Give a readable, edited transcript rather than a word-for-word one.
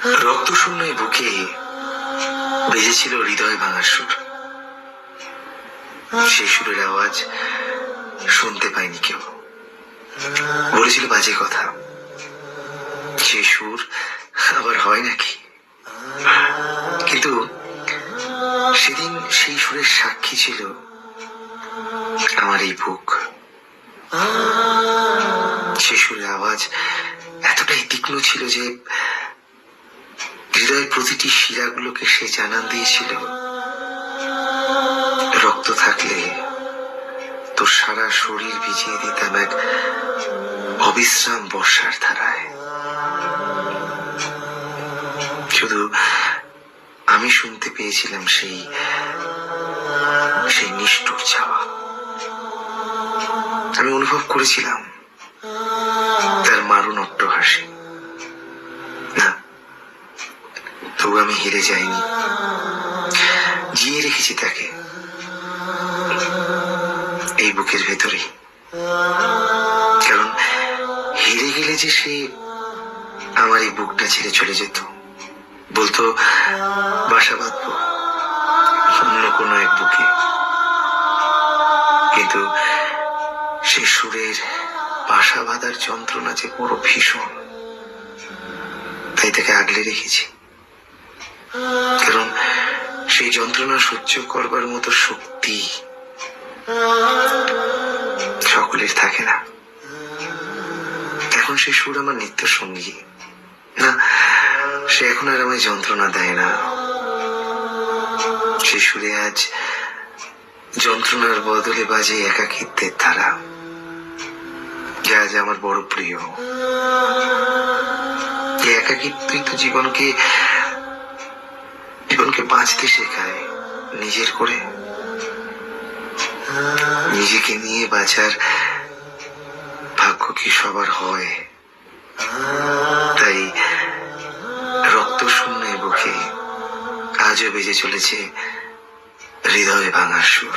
রক্ত শূন্য বুকে বেজেছিল হৃদয় ভাঙার সুর। সেই সুরের আওয়াজ শুনতে পায়নি কেউ, বলেছিল বাজে কথা। সে সুর আবার হয় নাকি? কিন্তু সেদিন সেই সুরের সাক্ষী ছিল আমার এই বুক। সে সুরের আওয়াজ এতটাই তীক্ষ্ণ ছিল যে হৃদয়ের প্রতিটি শিরাগুলোকে সে জানান দিয়েছিল, রক্ত থাকলে তোর সারা শরীর ভিজিয়ে দিতাম এক অবিশ্রাম বর্ষার ধারায়। শুধু আমি শুনতে পেয়েছিলাম সেই নিষ্ঠুর চাওয়া। আমি অনুভব করেছিলাম তার মারুণ অট্টহাসি। না, তবু আমি হেরে যাইনি, জিয়ে রেখেছি তাকে এই বুকের ভেতরে। কারণ হেরে গেলে যে সে আমার এই বুকটা ছেড়ে চলে যেত, বলতো বাসা বাঁধবো অন্য কোনো এক বুকে। কিন্তু সে সুরের বাসা বাঁধার যন্ত্রণা যে বড় ভীষণ, তাই তাকে আগলে রেখেছি। কারণ সেই যন্ত্রণা সহ্য করবার মতো শক্তি সকলের থাকে না। এখন সে সুর আমার নিত্য সঙ্গী। না, সে এখন আর আমায় যন্ত্রণা দেয় না। সে সুরে আজ যন্ত্রণার বদলে বাজে একাকিত্বের ধারা, যা আজ আমার বড় প্রিয়। একাকিত্বই তো জীবনকে বাঁচতে শেখায় নিজের করে। নিজেকে নিয়ে বাঁচার ভাগ্য কি সবার হয়? তাই রক্ত শূন্য বুকে আজও বেজে চলেছে হৃদয় ভাঙার সুর।